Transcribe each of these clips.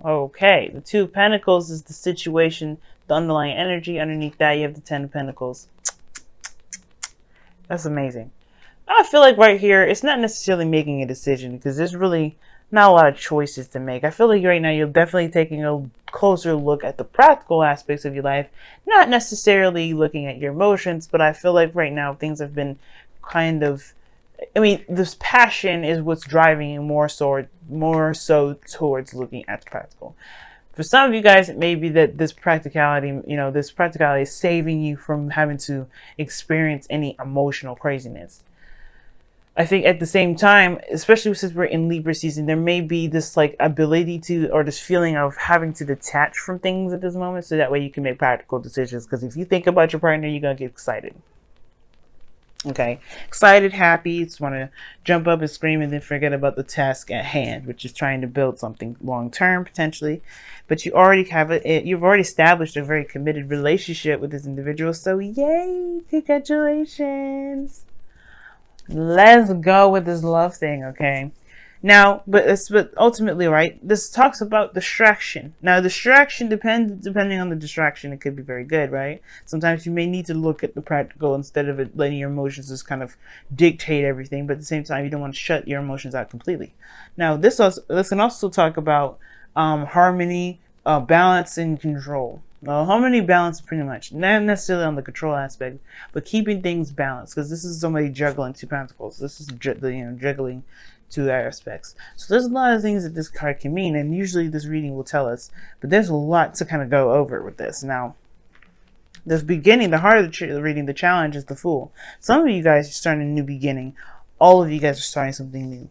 Okay, the Two of Pentacles is the situation, the underlying energy. Underneath that, you have the Ten of Pentacles. That's amazing. I feel like right here, it's not necessarily making a decision because there's really not a lot of choices to make. I feel like right now you're definitely taking a closer look at the practical aspects of your life, not necessarily looking at your emotions, but I feel like right now things have been kind of, I mean, this passion is what's driving you more so towards looking at the practical. For some of you guys, it may be that this practicality, this practicality is saving you from having to experience any emotional craziness. I think at the same time, especially since we're in Libra season, there may be this like ability to, or this feeling of having to detach from things at this moment, so that way you can make practical decisions. Because if you think about your partner, you're gonna get excited. Okay, excited, happy, just want to jump up and scream, and then forget about the task at hand, which is trying to build something long term potentially. But you already have you've already established a very committed relationship with this individual. So yay, congratulations. Let's go with this love thing, okay? Now, but ultimately, right? This talks about distraction. Now, distraction depending on the distraction, it could be very good, right? Sometimes you may need to look at the practical instead of it letting your emotions just kind of dictate everything. But at the same time, you don't want to shut your emotions out completely. Now, this can also talk about harmony, balance, and control. Harmony, balance, pretty much not necessarily on the control aspect, but keeping things balanced. Because this is somebody juggling two pentacles. This is juggling two aspects. So there's a lot of things that this card can mean, and usually this reading will tell us. But there's a lot to kind of go over with this. Now, the beginning, the heart of the reading, the challenge is the Fool. Some of you guys are starting a new beginning. All of you guys are starting something new.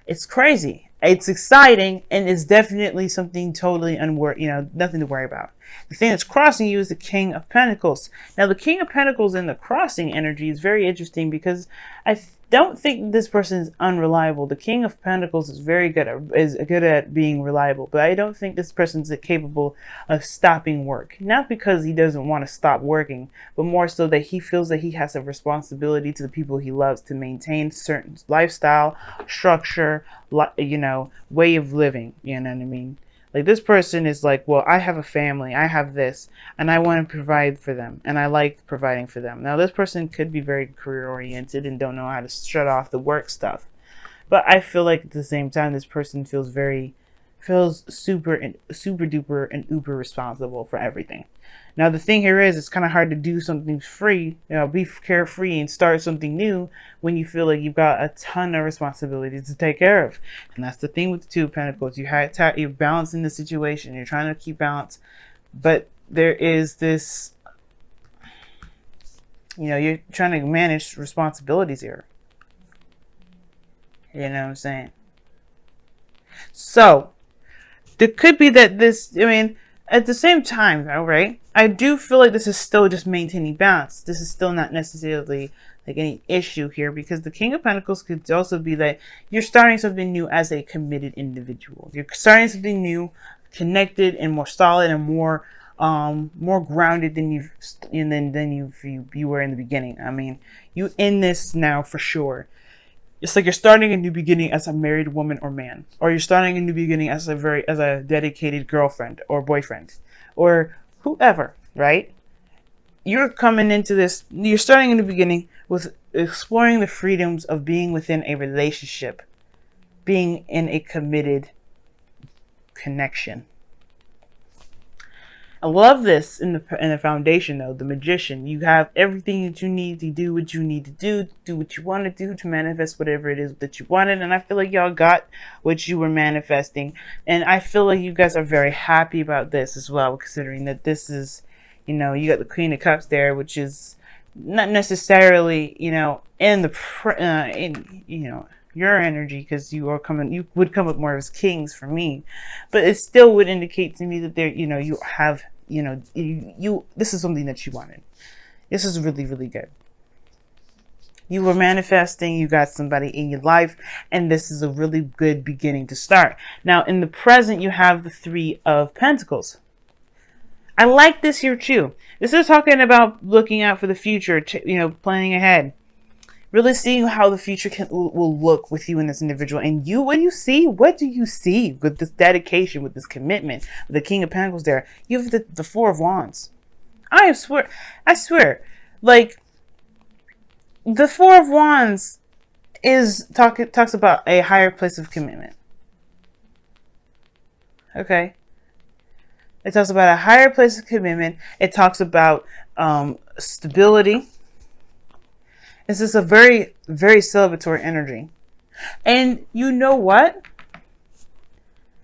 It's crazy. It's exciting, and it's definitely something totally nothing to worry about. The thing that's crossing you is the King of Pentacles. Now, the King of Pentacles in the crossing energy is very interesting because I don't think this person is unreliable. The King of Pentacles is good at being reliable, but I don't think this person's capable of stopping work. Not because he doesn't want to stop working, but more so that he feels that he has a responsibility to the people he loves to maintain certain lifestyle, structure, way of living. You know what I mean? Like, this person is like, well, I have a family, I have this, and I want to provide for them, and I like providing for them. Now, this person could be very career-oriented and don't know how to shut off the work stuff. But I feel like at the same time, this person feels super duper and uber responsible for everything. Now, the thing here is, it's kind of hard to do something free, be carefree and start something new when you feel like you've got a ton of responsibilities to take care of. And that's the thing with the Two of Pentacles. You're balancing the situation. You're trying to keep balance. But there is this, you're trying to manage responsibilities here. You know what I'm saying? So, there could be that at the same time, though, right? I do feel like this is still just maintaining balance. This is still not necessarily like any issue here, because the King of Pentacles could also be that you're starting something new as a committed individual. You're starting something new, connected and more solid and more grounded than you were in the beginning. I mean, you in this now for sure. It's like you're starting a new beginning as a married woman or man, or you're starting a new beginning as a dedicated girlfriend or boyfriend, or whoever, right? You're coming into this, you're starting a new beginning with exploring the freedoms of being within a relationship, being in a committed connection. I love this in the foundation, though, the Magician. You have everything that you need to do what you need to do what you want to do to manifest whatever it is that you wanted. And I feel like y'all got what you were manifesting. And I feel like you guys are very happy about this as well, considering that this is, you got the Queen of Cups there, which is not necessarily, in your energy, because you would come up more as kings for me, but it still would indicate to me that you have, this is something that you wanted. This is really, really good. You were manifesting, you got somebody in your life, and this is a really good beginning to start. Now, in the present, you have the Three of Pentacles. I like this here too. This is talking about looking out for the future, planning ahead. Really seeing how the future will look with you and this individual. And you, what do you see with this dedication, with this commitment, with the King of Pentacles there? You have the Four of Wands. I swear, like, the Four of Wands talks about a higher place of commitment. Okay. It talks about a higher place of commitment. It talks about stability. It's just a very, very celebratory energy. And you know what?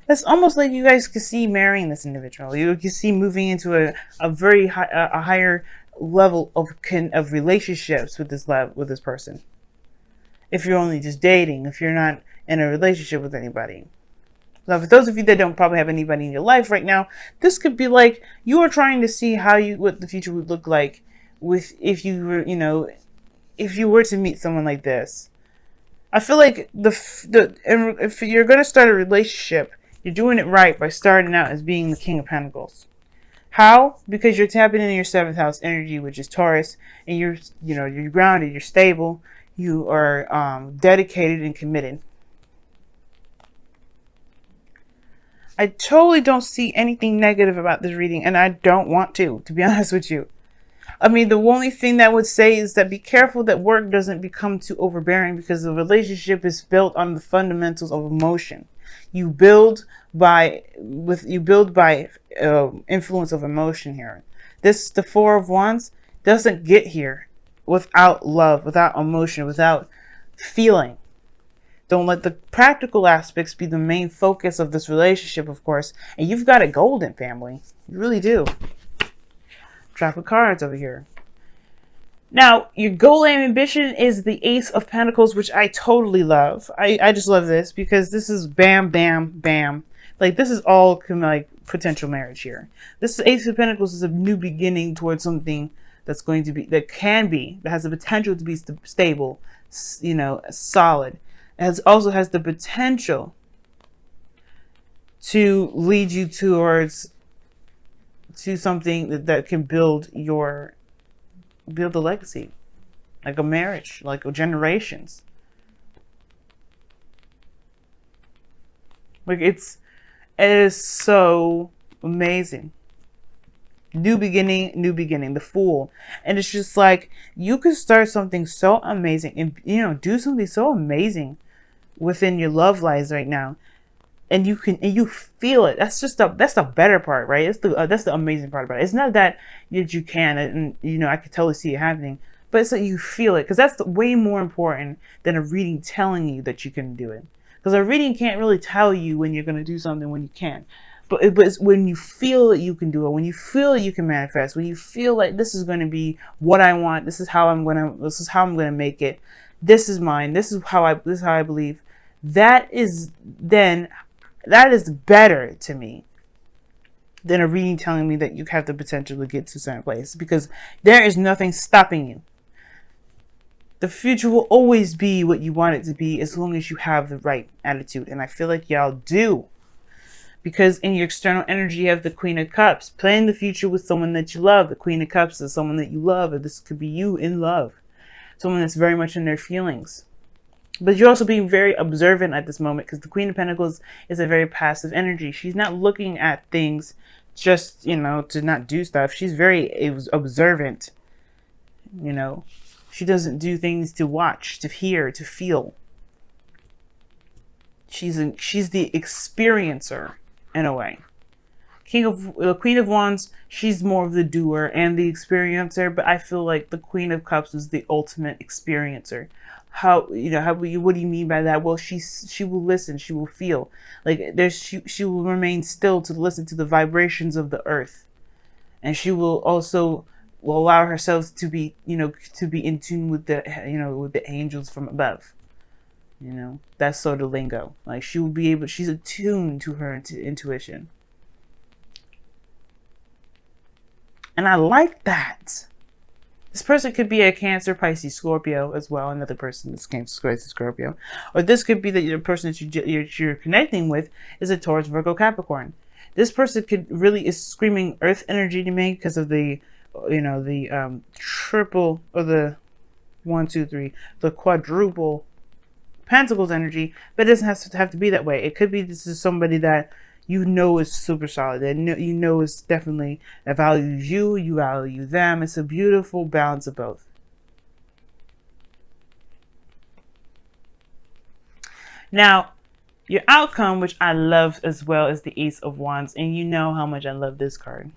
It's almost like you guys could see marrying this individual. You can see moving into a very high, a higher level of relationships with this person. If you're only just dating, if you're not in a relationship with anybody. Now, for those of you that don't probably have anybody in your life right now, this could be like you are trying to see what the future would look like if you were to meet someone like this. I feel like if you're going to start a relationship, you're doing it right by starting out as being the King of Pentacles. How? Because you're tapping into your 7th house energy, which is Taurus, and you're grounded, you're stable, you are dedicated and committed. I totally don't see anything negative about this reading, and I don't want to be honest with you. I mean, the only thing that I would say is that be careful that work doesn't become too overbearing, because the relationship is built on the fundamentals of emotion. You build by influence of emotion here. The Four of Wands doesn't get here without love, without emotion, without feeling. Don't let the practical aspects be the main focus of this relationship, of course. And you've got it golden, family. You really do. Trap of cards over here. Now, your goal and ambition is the Ace of Pentacles, which I totally love. I just love this because this is bam, bam, bam. Like, this is all like potential marriage here. This Ace of Pentacles is a new beginning towards something that's going to be, that has the potential to be stable, solid. It also has the potential to lead you to something that can build a legacy, like a marriage, like generations. Like, it is so amazing. New beginning, the Fool. And it's just like, you could start something so amazing and, do something so amazing within your love lives right now. And you feel it. That's the better part, right? That's the amazing part about it. It's not that you can, and I could totally see it happening, but it's that you feel it, because that's way more important than a reading telling you that you can do it. Because a reading can't really tell you when you're going to do something when you can. But it's when you feel that you can do it, when you feel that you can manifest, when you feel like this is going to be what I want, this is how I'm going to make it. This is mine. This is how I believe. That is better to me than a reading telling me that you have the potential to get to a certain place, because there is nothing stopping you. The future will always be what you want it to be as long as you have the right attitude. And I feel like y'all do. Because in your external energy, you have the Queen of Cups. Plan the future with someone that you love. The Queen of Cups is someone that you love. Or this could be you in love. Someone that's very much in their feelings. But you're also being very observant at this moment, because the Queen of Pentacles is a very passive energy. She's not looking at things just, to not do stuff. She's very observant. She doesn't do things to watch, to hear, to feel. She's the experiencer in a way. Queen of Wands, she's more of the doer and the experiencer, but I feel like the Queen of Cups is the ultimate experiencer. What do you mean by that? Well, she will listen, she will feel. Like, she will remain still to listen to the vibrations of the earth. And she will also allow herself to be in tune with the angels from above. That's sort of lingo. Like, she's attuned to her intuition. And I like that. This person could be a Cancer, Pisces, Scorpio as well. Another person that's Cancer, Pisces, Scorpio. Or this could be that the person that you're connecting with is a Taurus, Virgo, Capricorn. This person is screaming earth energy to me because of the triple, or the 1, 2, 3, the quadruple Pentacles energy, but it doesn't have to be that way. It could be this is somebody that you know is super solid, and you know is definitely that values you, you value them. It's a beautiful balance of both. Now, your outcome, which I love as well, is the Ace of Wands, and you know how much I love this card.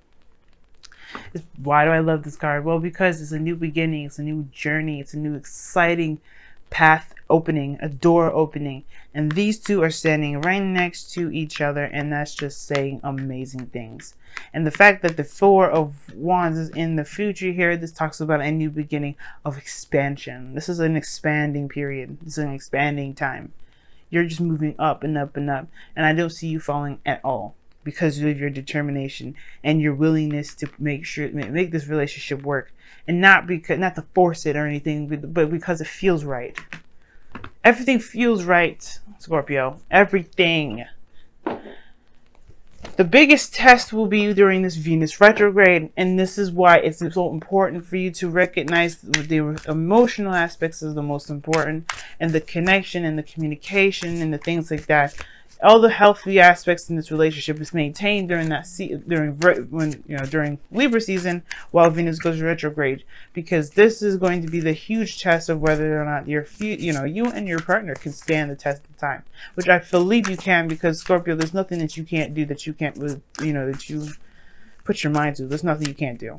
Why do I love this card? Well, because it's a new beginning, it's a new journey, it's a new exciting path opening, a door opening, and these two are standing right next to each other, and that's just saying amazing things. And the fact that the Four of Wands is in the future here, this talks about a new beginning of expansion. This is an expanding period. This is an expanding time. You're just moving up and up and up, and I don't see you falling at all, because of your determination and your willingness to make this relationship work, and not to force it or anything, but because it feels right. Everything feels right, Scorpio. Everything. The biggest test will be during this Venus retrograde, and this is why it's so important for you to recognize the emotional aspects is the most important, and the connection and the communication and the things like that. All the healthy aspects in this relationship is maintained during during Libra season, while Venus goes retrograde, because this is going to be the huge test of whether or not you and your partner can stand the test of time, which I believe you can, because Scorpio, there's nothing that you can't do, that you can't, that you put your mind to. There's nothing you can't do.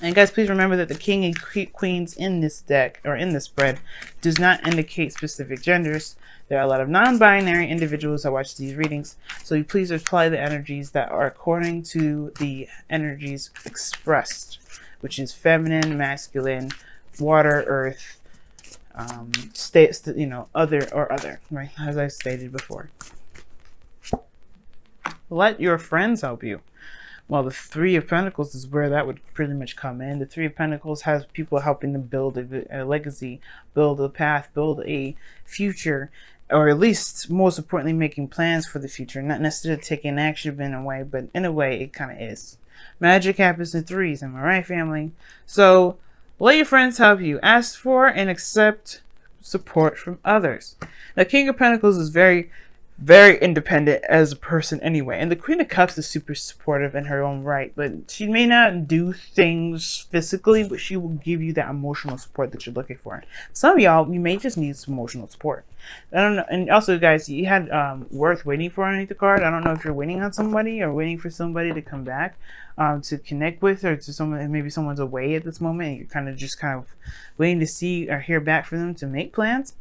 And guys, please remember that the King and Queens in this deck, or in this spread, does not indicate specific genders. There are a lot of non-binary individuals that watch these readings, so you please apply the energies that are according to the energies expressed, which is feminine, masculine, water, earth, other, right? As I stated before. Let your friends help you. Well, the Three of Pentacles is where that would pretty much come in. The Three of Pentacles has people helping them build a legacy, build a path, build a future, or at least, most importantly, making plans for the future. Not necessarily taking action in a way, but in a way, it kind of is. Magic happens in threes, am I right, family? So, let your friends help you. Ask for and accept support from others. The King of Pentacles is very independent as a person anyway, and the Queen of Cups is super supportive in her own right, but she may not do things physically, but she will give you that emotional support that you're looking for. Some of y'all, you may just need some emotional support. I don't know. And also, guys, you had worth waiting for underneath the card. I don't know if you're waiting on somebody or waiting for somebody to come back to connect with, or to someone, maybe someone's away at this moment and you're kind of waiting to see or hear back from them to make plans.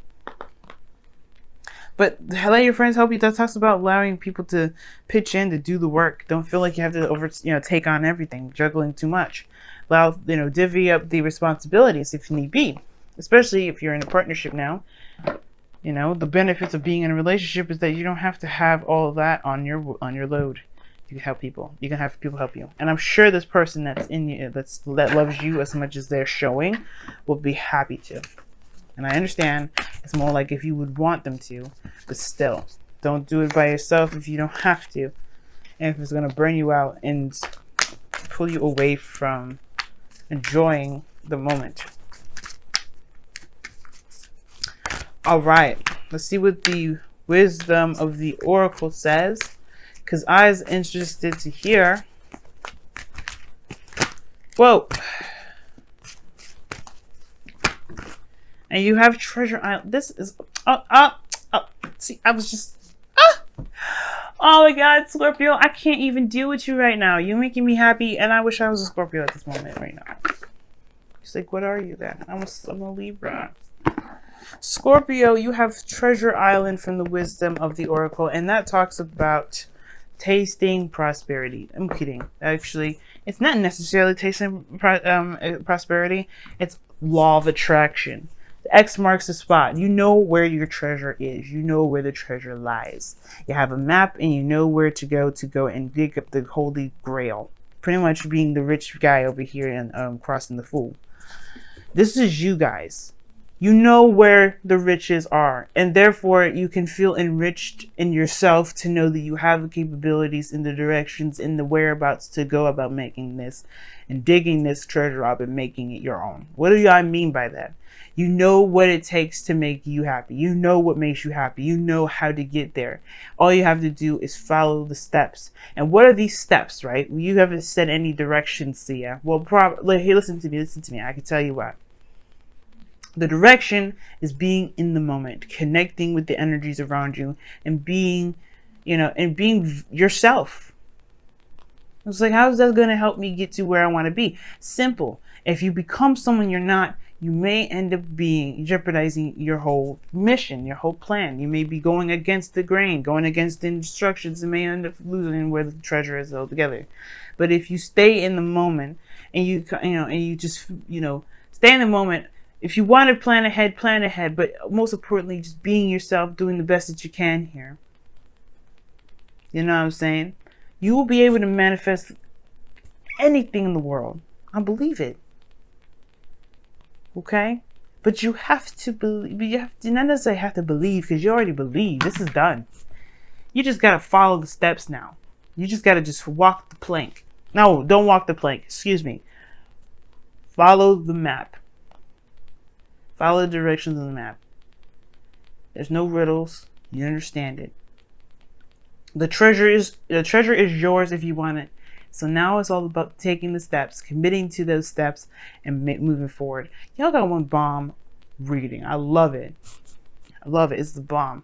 But let your friends help you. That talks about allowing people to pitch in, to do the work. Don't feel like you have to take on everything, juggling too much. Allow, divvy up the responsibilities if need be. Especially if you're in a partnership now. The benefits of being in a relationship is that you don't have to have all of that on your load. You can help people. You can have people help you. And I'm sure this person that's in you, that loves you as much as they're showing, will be happy to. And I understand it's more like if you would want them to, but still, don't do it by yourself if you don't have to. And if it's going to burn you out and pull you away from enjoying the moment. All right, let's see what the wisdom of the Oracle says, because I was interested to hear. Whoa. And you have Treasure Island. This is see, I was just oh my God, Scorpio, I can't even deal with you right now. You're making me happy, and I wish I was a Scorpio at this moment right now. She's like, what are you then? I'm a Libra. Scorpio, you have Treasure Island from the wisdom of the Oracle, and that talks about tasting prosperity. I'm kidding. Actually, it's not necessarily tasting prosperity. It's law of attraction. The X marks the spot. You know where your treasure is. You know where the treasure lies. You have a map and you know where to go and dig up the Holy Grail. Pretty much being the rich guy over here and crossing the Fool. This is you guys. You know where the riches are, and therefore you can feel enriched in yourself to know that you have the capabilities and the directions and the whereabouts to go about making this and digging this treasure up and making it your own. What do I mean by that? You know what it takes to make you happy. You know what makes you happy. You know how to get there. All you have to do is follow the steps. And what are these steps, right? You haven't set any directions, Sia. Well, here, listen to me. I can tell you what. The direction is being in the moment, connecting with the energies around you, and being, and being yourself. It's like, how is that going to help me get to where I want to be? Simple. If you become someone you're not, you may end up jeopardizing your whole mission, your whole plan. You may be going against the grain, going against the instructions, and may end up losing where the treasure is altogether. But if you stay in the moment and you just, stay in the moment. If you want to plan ahead, but most importantly, just being yourself, doing the best that you can here. You know what I'm saying? You will be able to manifest anything in the world. I believe it. Okay? But you have to believe. You have to, not necessarily have to believe, because you already believe. This is done. You just got to follow the steps now. You just got to just walk the plank. No, don't walk the plank. Excuse me. Follow the map. Follow the directions on the map. There's no riddles. You understand it. The treasure is yours if you want it. So now it's all about taking the steps, committing to those steps, and moving forward. Y'all got one bomb reading. I love it. I love it. It's the bomb.